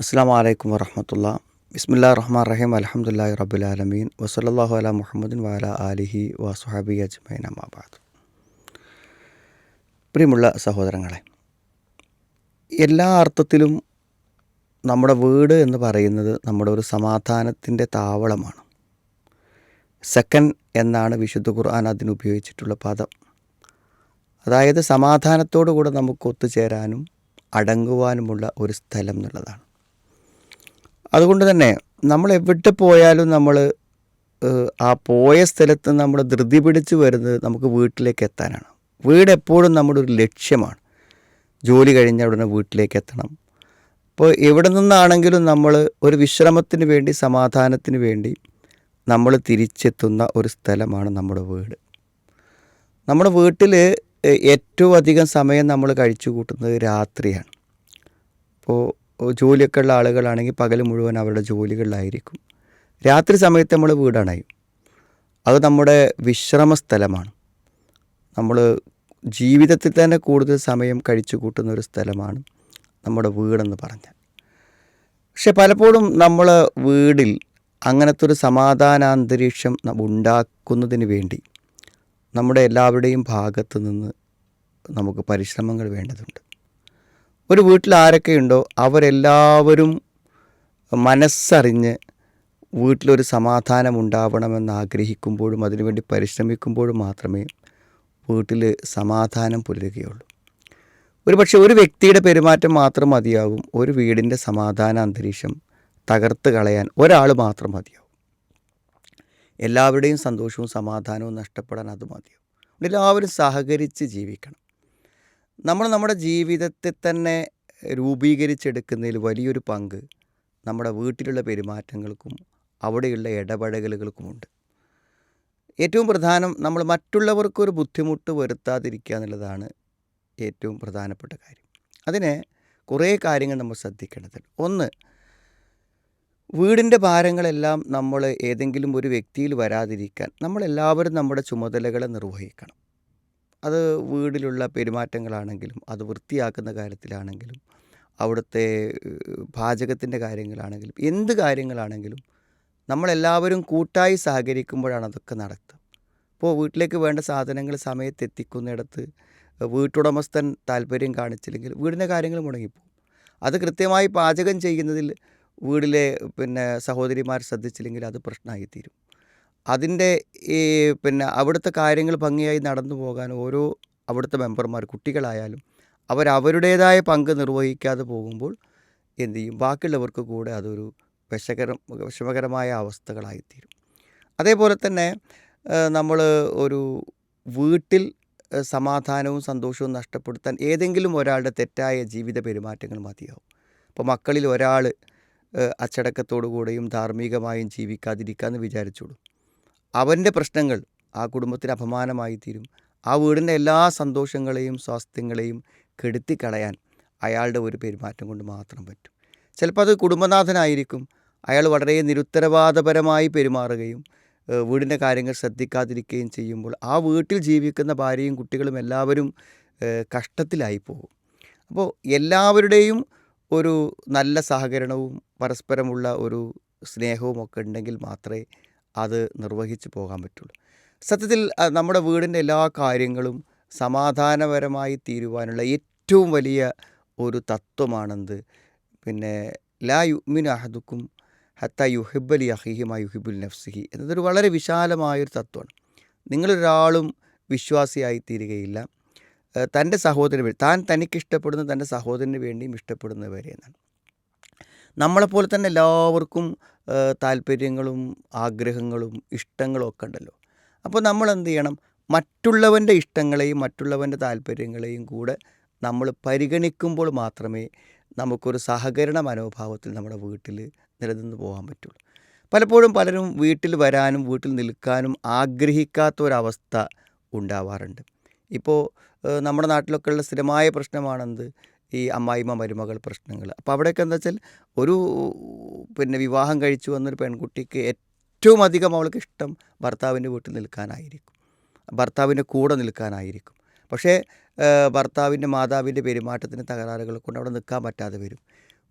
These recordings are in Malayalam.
അസ്സലാമു അലൈക്കും വറഹ്മത്തുള്ളാഹി. ബിസ്മില്ലാഹിർ റഹ്മാനിർ റഹീം. അൽഹംദുലില്ലാഹി റബ്ബിൽ ആലമീൻ. വസല്ലല്ലാഹു അലാ മുഹമ്മദിൻ വഅലാ ആലിഹി വസ്വഹബിഹി അജ്മഈൻ. അമ്മാ ബഅദ്. പ്രിയമുള്ള സഹോദരങ്ങളെ, എല്ലാ അർത്ഥത്തിലും നമ്മുടെ വീട് എന്ന് പറയുന്നത് നമ്മുടെ ഒരു സമാധാനത്തിൻ്റെ താവളമാണ്. സക്കൻ എന്നാണ് വിശുദ്ധ ഖുർആൻ അതിനുപയോഗിച്ചിട്ടുള്ള പദം. അതായത് സമാധാനത്തോടു കൂടെ നമുക്ക് ഒത്തുചേരാനും അടങ്ങുവാനുമുള്ള ഒരു സ്ഥലം എന്നുള്ളതാണ്. അതുകൊണ്ട് തന്നെ നമ്മൾ എവിടെ പോയാലും നമ്മൾ ആ പോയ സ്ഥലത്ത് നമ്മൾ ധൃതി പിടിച്ച് വരുന്നത് നമുക്ക് വീട്ടിലേക്ക് എത്താനാണ്. വീട് എപ്പോഴും നമ്മുടെ ഒരു ലക്ഷ്യമാണ്. ജോലി കഴിഞ്ഞ ഉടനെ വീട്ടിലേക്ക് എത്തണം. അപ്പോൾ എവിടെ നിന്നാണെങ്കിലും നമ്മൾ ഒരു വിശ്രമത്തിന് വേണ്ടി, സമാധാനത്തിന് വേണ്ടി നമ്മൾ തിരിച്ചെത്തുന്ന ഒരു സ്ഥലമാണ് നമ്മുടെ വീട്. നമ്മുടെ വീട്ടിൽ ഏറ്റവും അധികം സമയം നമ്മൾ കഴിച്ചു കൂട്ടുന്നത് രാത്രിയാണ്. ഇപ്പോൾ ജോലിയൊക്കെ ഉള്ള ആളുകളാണെങ്കിൽ പകൽ മുഴുവൻ അവരുടെ ജോലികളിലായിരിക്കും. രാത്രി സമയത്ത് നമ്മൾ വീടണയും. അത് നമ്മുടെ വിശ്രമ സ്ഥലമാണ്. നമ്മൾ ജീവിതത്തിൽ തന്നെ കൂടുതൽ സമയം കഴിച്ചു കൂട്ടുന്ന ഒരു സ്ഥലമാണ് നമ്മുടെ വീടെന്ന് പറഞ്ഞാൽ. പക്ഷെ പലപ്പോഴും നമ്മൾ വീടിൽ അങ്ങനത്തെ ഒരു സമാധാനാന്തരീക്ഷം ഉണ്ടാക്കുന്നതിന് വേണ്ടി നമ്മുടെ എല്ലാവരുടെയും ഭാഗത്തു നിന്ന് നമുക്ക് പരിശ്രമങ്ങൾ വേണ്ടതുണ്ട്. ഒരു വീട്ടിൽ ആരൊക്കെയുണ്ടോ അവരെല്ലാവരും മനസ്സറിഞ്ഞ് വീട്ടിലൊരു സമാധാനം ഉണ്ടാവണമെന്ന് ആഗ്രഹിക്കുമ്പോഴും അതിനുവേണ്ടി പരിശ്രമിക്കുമ്പോഴും മാത്രമേ വീട്ടിൽ സമാധാനം പുലരുകയുള്ളൂ. പക്ഷേ ഒരു വ്യക്തിയുടെ പെരുമാറ്റം മാത്രം മതിയാകും ഒരു വീടിൻ്റെ സമാധാന അന്തരീക്ഷം തകർത്ത് കളയാൻ. ഒരാൾ മാത്രം മതിയാവും. എല്ലാവരുടെയും സന്തോഷവും സമാധാനവും നഷ്ടപ്പെടാൻ അത് മതിയാവും. എല്ലാവരും സഹകരിച്ച് ജീവിക്കണം. നമ്മൾ നമ്മുടെ ജീവിതത്തെ തന്നെ രൂപീകരിച്ചെടുക്കുന്നതിൽ വലിയൊരു പങ്ക് നമ്മുടെ വീട്ടിലുള്ള പെരുമാറ്റങ്ങൾക്കും അവിടെയുള്ള ഇടപഴകലുകൾക്കുമുണ്ട്. ഏറ്റവും പ്രധാനം നമ്മൾ മറ്റുള്ളവർക്കൊരു ബുദ്ധിമുട്ട് വരുത്താതിരിക്കുക എന്നുള്ളതാണ് ഏറ്റവും പ്രധാനപ്പെട്ട കാര്യം. അതിന് കുറേ കാര്യങ്ങൾ നമ്മൾ ശ്രദ്ധിക്കേണ്ടതുണ്ട്. ഒന്ന്, വീടിൻ്റെ ഭാരങ്ങളെല്ലാം നമ്മൾ ഏതെങ്കിലും ഒരു വ്യക്തിയിൽ വരാതിരിക്കാൻ നമ്മളെല്ലാവരും നമ്മുടെ ചുമതലകളെ നിർവഹിക്കണം. അത് വീടിലുള്ള പെരുമാറ്റങ്ങളാണെങ്കിലും, അത് വൃത്തിയാക്കുന്ന കാര്യത്തിലാണെങ്കിലും, അവിടുത്തെ പാചകത്തിൻ്റെ കാര്യങ്ങളാണെങ്കിലും, എന്ത് കാര്യങ്ങളാണെങ്കിലും നമ്മളെല്ലാവരും കൂട്ടായി സഹകരിക്കുമ്പോഴാണ് അതൊക്കെ നടത്തുക. ഇപ്പോൾ വീട്ടിലേക്ക് വേണ്ട സാധനങ്ങൾ സമയത്ത് എത്തിക്കുന്നിടത്ത് വീട്ടുടമസ്ഥൻ താല്പര്യം കാണിച്ചില്ലെങ്കിൽ വീടിൻ്റെ കാര്യങ്ങൾ മുടങ്ങിപ്പോകും. അത് കൃത്യമായി പാചകം ചെയ്യുന്നതിൽ വീട്ടിലെ സഹോദരിമാർ ശ്രദ്ധിച്ചില്ലെങ്കിൽ അത് പ്രശ്നമായിത്തീരും. അതിൻ്റെ അവിടുത്തെ കാര്യങ്ങൾ ഭംഗിയായി നടന്നു പോകാൻ ഓരോ അവിടുത്തെ മെമ്പർമാർ, കുട്ടികളായാലും അവരവരുടേതായ പങ്ക് നിർവഹിക്കാതെ പോകുമ്പോൾ എന്തു ചെയ്യും? ബാക്കിയുള്ളവർക്ക് കൂടെ അതൊരു വിഷമകരമായ അവസ്ഥകളായിത്തീരും. അതേപോലെ തന്നെ നമ്മൾ ഒരു വീട്ടിൽ സമാധാനവും സന്തോഷവും നഷ്ടപ്പെടുത്താൻ ഏതെങ്കിലും ഒരാളുടെ തെറ്റായ ജീവിത പെരുമാറ്റങ്ങൾ മതിയാവും. ഇപ്പോൾ മക്കളിൽ ഒരാൾ അച്ചടക്കത്തോടു കൂടെയും ധാർമ്മികമായും ജീവിക്കാതിരിക്കാമെന്ന് വിചാരിച്ചോളൂ. അവൻ്റെ പ്രശ്നങ്ങൾ ആ കുടുംബത്തിന് അപമാനമായി തീരും. ആ വീടിൻ്റെ എല്ലാ സന്തോഷങ്ങളെയും സ്വാസ്ഥ്യങ്ങളെയും കെടുത്തിക്കളയാൻ അയാളുടെ ഒരു പെരുമാറ്റം കൊണ്ട് മാത്രം പറ്റും. ചിലപ്പോൾ അത് കുടുംബനാഥനായിരിക്കും. അയാൾ വളരെ നിരുത്തരവാദപരമായി പെരുമാറുകയും വീടിൻ്റെ കാര്യങ്ങൾ ശ്രദ്ധിക്കാതിരിക്കുകയും ചെയ്യുമ്പോൾ ആ വീട്ടിൽ ജീവിക്കുന്ന ഭാര്യയും കുട്ടികളും എല്ലാവരും കഷ്ടത്തിലായി പോകും. അപ്പോൾ എല്ലാവരുടെയും ഒരു നല്ല സഹകരണവും പരസ്പരമുള്ള ഒരു സ്നേഹവും ഒക്കെ ഉണ്ടെങ്കിൽ മാത്രമേ അത് നിർവഹിച്ച് പോകാൻ പറ്റുള്ളൂ. സത്യത്തിൽ നമ്മുടെ വീടിൻ്റെ എല്ലാ കാര്യങ്ങളും സമാധാനപരമായി തീരുവാനുള്ള ഏറ്റവും വലിയ ഒരു തത്വമാണെന്ത്? ലാ യുഅ്മിനു അഹദുക്കും ഹത്താ യുഹിബ്ബ ലി അഖീഹി മാ യുഹിബ്ബു ലിനഫ്സിഹി എന്നതൊരു വളരെ വിശാലമായൊരു തത്വമാണ്. നിങ്ങളൊരാളും വിശ്വാസിയായി തീരുകയില്ല തൻ്റെ സഹോദരന് വേണ്ടി, തനിക്കിഷ്ടപ്പെടുന്ന തൻ്റെ സഹോദരന് വേണ്ടിയും ഇഷ്ടപ്പെടുന്നവരെ എന്നാണ്. നമ്മളെപ്പോലെ തന്നെ എല്ലാവർക്കും താല്പര്യങ്ങളും ആഗ്രഹങ്ങളും ഇഷ്ടങ്ങളും ഒക്കെ ഉണ്ടല്ലോ. അപ്പോൾ നമ്മൾ എന്ത് ചെയ്യണം? മറ്റുള്ളവൻ്റെ ഇഷ്ടങ്ങളെയും മറ്റുള്ളവൻ്റെ താല്പര്യങ്ങളെയും കൂടെ നമ്മൾ പരിഗണിക്കുമ്പോൾ മാത്രമേ നമുക്കൊരു സഹകരണ മനോഭാവത്തിൽ നമ്മുടെ വീട്ടിൽ നിലനിന്ന് പോകാൻ പറ്റുള്ളൂ. പലപ്പോഴും പലരും വീട്ടിൽ വരാനും വീട്ടിൽ നിൽക്കാനും ആഗ്രഹിക്കാത്ത ഒരവസ്ഥ ഉണ്ടാവാറുണ്ട്. ഇപ്പോൾ നമ്മുടെ നാട്ടിലൊക്കെ ഉള്ള സ്ഥിരമായ പ്രശ്നമാണെന്ത്? ഈ അമ്മായിമ്മ മരുമകൾ പ്രശ്നങ്ങൾ. അപ്പോൾ അവിടെയൊക്കെ എന്താ വെച്ചാൽ ഒരു വിവാഹം കഴിച്ചു വന്നൊരു പെൺകുട്ടിക്ക് ഏറ്റവും അധികം അവൾക്ക് ഇഷ്ടം ഭർത്താവിൻ്റെ വീട്ടിൽ നിൽക്കാനായിരിക്കും, ഭർത്താവിൻ്റെ കൂടെ നിൽക്കാനായിരിക്കും. പക്ഷേ ഭർത്താവിൻ്റെ മാതാവിൻ്റെ പെരുമാറ്റത്തിന് തകരാറുകൾ കൊണ്ട് അവിടെ നിൽക്കാൻ പറ്റാതെ വരും.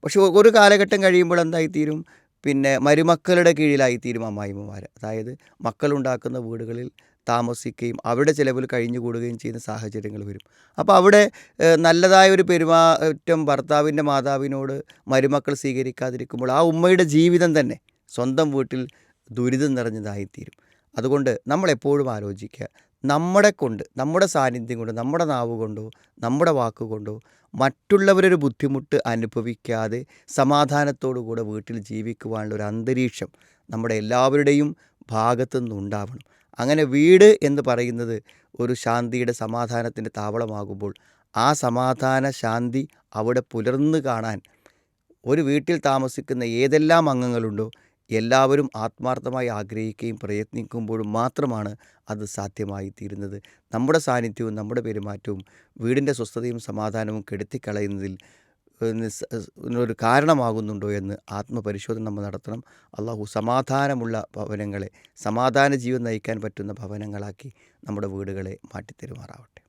പക്ഷെ ഒരു കാലഘട്ടം കഴിയുമ്പോൾ എന്തായിത്തീരും? പിന്നെ മരുമക്കളുടെ കീഴിലായിത്തീരും അമ്മായിമ്മമാർ. അതായത് മക്കളുണ്ടാക്കുന്ന വീടുകളിൽ താമസിക്കുകയും അവരുടെ ചിലവിൽ കഴിഞ്ഞുകൂടുകയും ചെയ്യുന്ന സാഹചര്യങ്ങൾ വരും. അപ്പോൾ അവിടെ നല്ലതായ ഒരു പെരുമാറ്റം ഭർത്താവിൻ്റെ മാതാവിനോട് മരുമക്കൾ സ്വീകരിക്കാതിരിക്കുമ്പോൾ ആ ഉമ്മയുടെ ജീവിതം തന്നെ സ്വന്തം വീട്ടിൽ ദുരിതം നിറഞ്ഞതായിത്തീരും. അതുകൊണ്ട് നമ്മളെപ്പോഴും ആലോചിക്കുക, നമ്മുടെ സാന്നിധ്യം കൊണ്ട്, നമ്മുടെ നാവ് കൊണ്ടോ നമ്മുടെ വാക്കുകൊണ്ടോ മറ്റുള്ളവരൊരു ബുദ്ധിമുട്ട് അനുഭവിക്കാതെ സമാധാനത്തോടു കൂടെ വീട്ടിൽ ജീവിക്കുവാനുള്ള ഒരു അന്തരീക്ഷം നമ്മുടെ എല്ലാവരുടെയും ഭാഗത്തു നിന്നുണ്ടാവണം. അങ്ങനെ വീട് എന്ന് പറയുന്നത് ഒരു ശാന്തിയുടെ, സമാധാനത്തിൻ്റെ താവളമാകുമ്പോൾ ആ സമാധാന ശാന്തി അവിടെ പുലർന്നു കാണാൻ ഒരു വീട്ടിൽ താമസിക്കുന്ന ഏതെല്ലാം അംഗങ്ങളുണ്ടോ എല്ലാവരും ആത്മാർത്ഥമായി ആഗ്രഹിക്കുകയും പ്രയത്നിക്കുമ്പോഴും മാത്രമാണ് അത് സാധ്യമായി തീരുന്നത്. നമ്മുടെ സാന്നിധ്യവും നമ്മുടെ പെരുമാറ്റവും വീടിൻ്റെ സ്വസ്ഥതയും സമാധാനവും കെടുത്തിക്കളയുന്നതിൽ ഒരു കാരണമാകുന്നുണ്ടോ എന്ന് ആത്മപരിശോധന നമ്മൾ നടത്തണം. അള്ളാഹു സമാധാനമുള്ള ഭവനങ്ങളെ, സമാധാന ജീവിതം നയിക്കാൻ പറ്റുന്ന ഭവനങ്ങളാക്കി നമ്മുടെ വീടുകളെ മാറ്റിത്തരുമാറാവട്ടെ.